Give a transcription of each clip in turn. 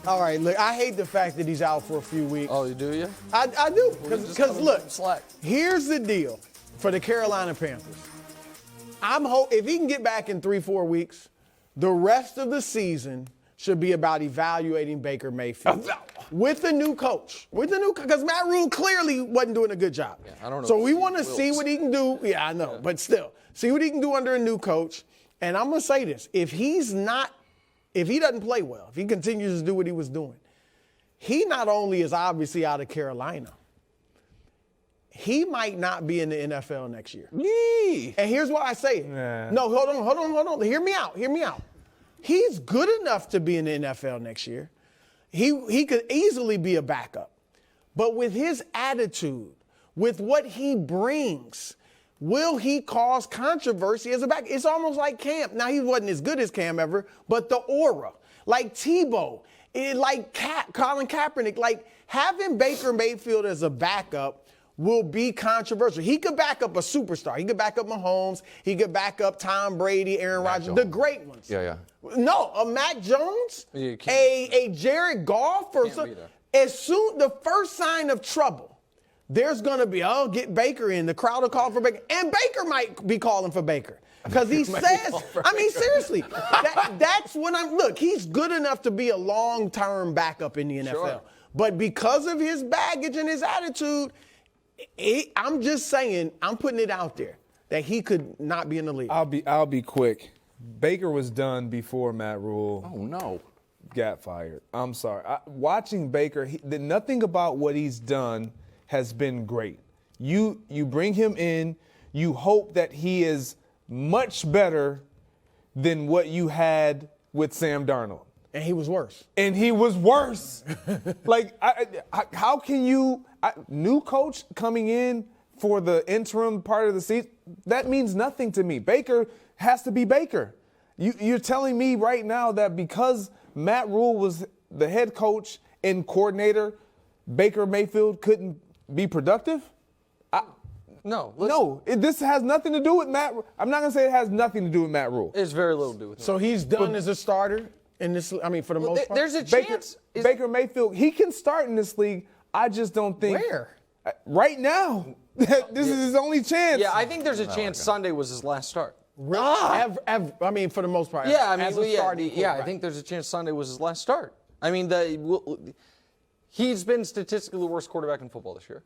All right, look, I hate the fact that he's out for a few weeks. Oh, you do, you? I do, because look, slack. Here's the deal for the Carolina Panthers. If he can get back in 3-4 weeks, the rest of the season should be about evaluating Baker Mayfield with a new coach. Because Matt Rhule clearly wasn't doing a good job. Yeah, I don't know. So we want to see what he can do. Yeah, I know, but still, see what he can do under a new coach. And I'm going to say this: if he doesn't play well, if he continues to do what he was doing, he not only is obviously out of Carolina, he might not be in the NFL next year. Yee. And here's why I say it. Nah. No, hold on. Hear me out. He's good enough to be in the NFL next year. He could easily be a backup. But with his attitude, with what he brings, will he cause controversy as a back? It's almost like Cam. Now, he wasn't as good as Cam ever, but the aura, like Tebow, like Colin Kaepernick, like having Baker Mayfield as a backup will be controversial. He could back up a superstar. He could back up Mahomes. He could back up Tom Brady, Aaron Rodgers, the great ones. Yeah. No, a Mac Jones, You a Jared Goff, or Can't be there. as soon the first sign of trouble, there's gonna be get Baker in. The crowd will call for Baker, and Baker might be calling for Baker because he says. I mean, seriously, that's what I'm. Look, he's good enough to be a long-term backup in the NFL, Sure. but because of his baggage and his attitude. I'm just saying, I'm putting it out there that he could not be in the league. I'll be quick. Baker was done before Matt Rhule Oh, no. got fired. I'm sorry. Watching Baker, nothing about what he's done has been great. You bring him in, you hope that he is much better than what you had with Sam Darnold. And he was worse. Like, how can you new coach coming in for the interim part of the season? That means nothing to me. Baker has to be Baker. You're telling me right now that because Matt Rhule was the head coach and coordinator, Baker Mayfield couldn't be productive? No. This has nothing to do with Matt. I'm not gonna say it has nothing to do with Matt Rhule. It's very little to do with him. So he's done as a starter in this. I mean, for the most part. There's a chance. Baker Mayfield, he can start in this league. I just don't think. Where? Right now. This is his only chance. Yeah, I think there's a chance Sunday was his last start. I mean, for the most part. Yeah, I mean, as a starting I quarterback. think there's a chance Sunday was his last start. I mean, he's been statistically the worst quarterback in football this year.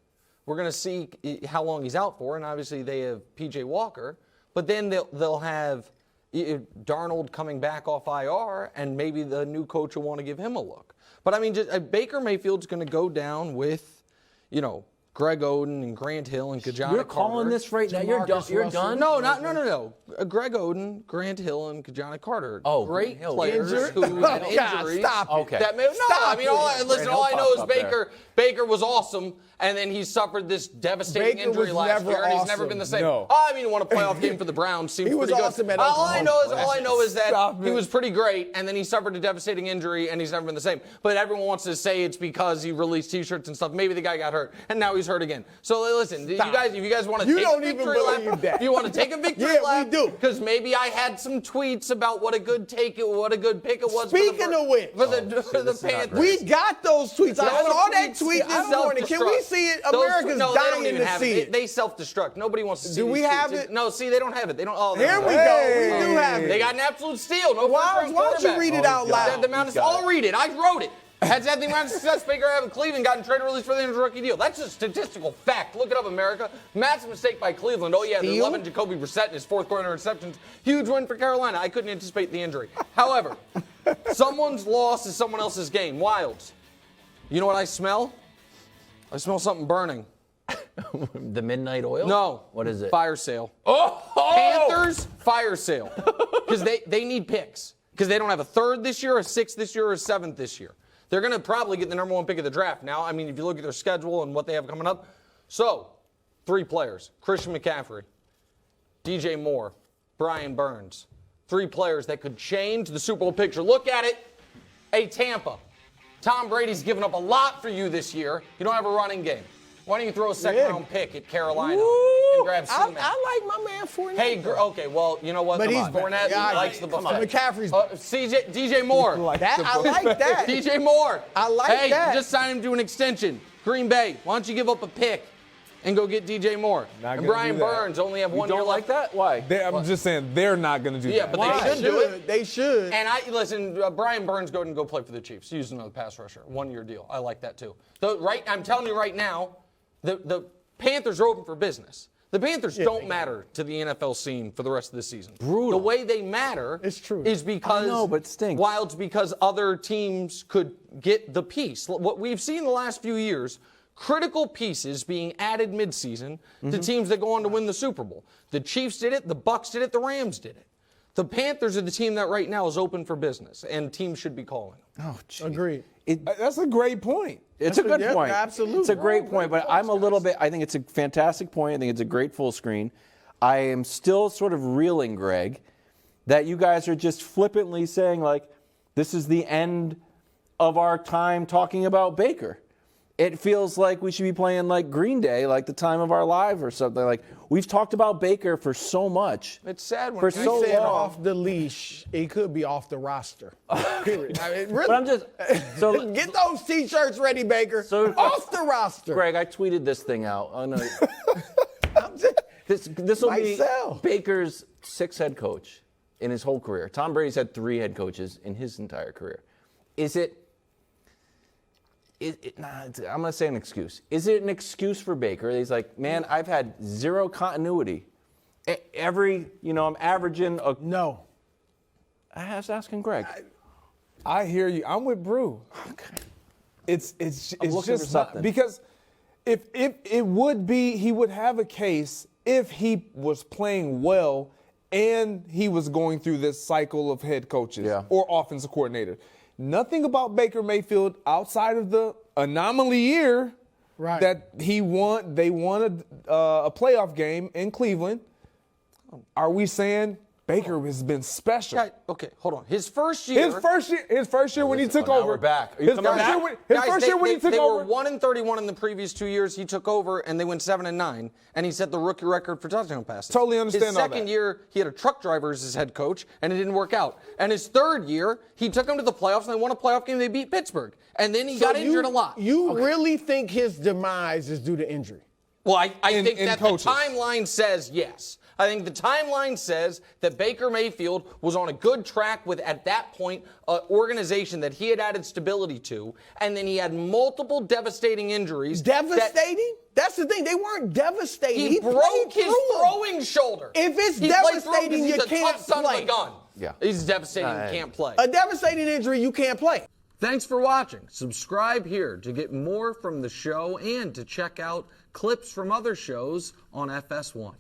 We're going to see how long he's out for, and obviously they have P.J. Walker, but then they'll have Darnold coming back off IR, and maybe the new coach will want to give him a look. But, I mean, Baker Mayfield's going to go down with, Greg Oden and Grant Hill and Kajana Carter. You're calling this right now. You're done. No. Greg Oden, Grant Hill, and Kajana Carter. Oh, great Hill. players who had injuries. Stop it. Okay. All I know is Baker was awesome, and then he suffered this devastating Baker injury was last never year, and he's never awesome. been the same. No. I mean, he won a playoff game for the Browns. Seems He was pretty good. awesome at all I Oklahoma. know is that Stop he it. was pretty great, and then he suffered a devastating injury, and he's never been the same. But everyone wants to say it's because he released T-shirts and stuff. Maybe the guy got hurt, and now he's hurt again. So listen, if you guys want to take don't a even victory lap, believe that. if you want to take a victory Yeah, lap, we do. because maybe I had some tweets about what a good pick it was. Speaking of which, for the Panthers. we got those tweets. I Those saw that tweets tweet this morning. Can we see it? America's they don't dying even to have see it. it. They self-destruct. Nobody wants to see Do we these have tweets. it? No, see, they don't have it. They don't. Oh, Here we Hey. go. We do have They it. got an absolute steal. No Why first-round don't you quarterback. read it out loud? I'll read it. I wrote it. Has that thing around success Baker out of Cleveland gotten trade release for the end of rookie deal? That's a statistical fact. Look it up, America. Massive mistake by Cleveland. Oh, yeah, they're loving Jacoby Brissett in his fourth quarter interceptions. Huge win for Carolina. I couldn't anticipate the injury. However, someone's loss is someone else's gain. Wildes. You know what I smell? I smell something burning. The midnight oil? No. What is it? Fire sale. Oh! Panthers, fire sale. Because they need picks. Because they don't have a third this year, a sixth this year, or a seventh this year. They're going to probably get the number one pick of the draft. Now, I mean, if you look at their schedule and what they have coming up. So, 3 players. Christian McCaffrey, DJ Moore, Brian Burns. 3 players that could change the Super Bowl picture. Look at it. Tampa. Tom Brady's given up a lot for you this year. You don't have a running game. Why don't you throw a second-round pick at Carolina and grab C-Mac. I like my man Fournette. Hey, okay, well, you know what? But he's Fournette likes the buffet. McCaffrey's DJ Moore. I like that. DJ Moore. I like that. Hey, just sign him to an extension. Green Bay, why don't you give up a pick and go get DJ Moore? Not and gonna Brian do that. Burns only have 1 year Don't left. like that? Why? I'm just saying they're not going to do Yeah, that. but they should do it. They should. And listen, Brian Burns go and go play for the Chiefs. Use another pass rusher. 1 year deal. I like that too. I'm telling you right now, the Panthers are open for business. The Panthers don't matter to the NFL scene for the rest of the season. Brutal. The way they matter It's true. is because I know, but it stinks. Wildes, because other teams could get the piece. What we've seen the last few years, critical pieces being added midseason to teams that go on to win the Super Bowl. The Chiefs did it, the Bucs did it, the Rams did it. The Panthers are the team that right now is open for business, and teams should be calling them. Oh, gee. Agreed. That's a great point. It's a good Yeah, point. absolutely. It's a great point, but I'm a little bit, I think it's a fantastic point. I think it's a great full screen. I am still sort of reeling, Greg, that you guys are just flippantly saying, like, this is the end of our time talking about Baker. It feels like we should be playing like Green Day, like The Time of Our Life or something. Like, we've talked about Baker for so much. It's sad when For you so He said long. off the leash. He could be off the roster. Period. I mean, really. But I'm just, so Get those T-shirts ready, Baker. So- off the roster. Greg, I tweeted this thing out. I know. I'm just- This will be Myself. Baker's sixth head coach in his whole career. Tom Brady's had 3 head coaches in his entire career. I'm going to say an excuse. Is it an excuse for Baker? He's like, man, I've had 0 continuity. I'm averaging a. No. I was asking Greg. I hear you. I'm with Brew. Okay. It's looking for just not, something. because if it would be, he would have a case if he was playing well and he was going through this cycle of head coaches or offensive coordinator. Nothing about Baker Mayfield outside of the anomaly year that he won. They won a playoff game in Cleveland. Are we saying Baker has been special? Yeah, okay, hold on. His first year when he took now over. we're back. Are you His coming first back? year when, his first year when he took they over. were 1-31 in the previous 2 years. He took over and they went 7-9, and he set the rookie record for touchdown passes. Totally understand His all second that. year, he had a truck driver as his head coach, and it didn't work out. And his third year, he took them to the playoffs, and they won a playoff game. They beat Pittsburgh, and then he got injured a lot. You really think his demise is due to injury? Well, I think in that coaches. the timeline says yes. I think the timeline says that Baker Mayfield was on a good track with, at that point, an organization that he had added stability to, and then he had multiple devastating injuries. Devastating? That's the thing. They weren't devastating. He broke played his through them. throwing shoulder. If it's He played through him devastating, 'cause you he's a can't tough son of play. a gun. Yeah. He's devastating. He can't play. A devastating injury, you can't play. Thanks for watching. Subscribe here to get more from the show and to check out clips from other shows on FS1.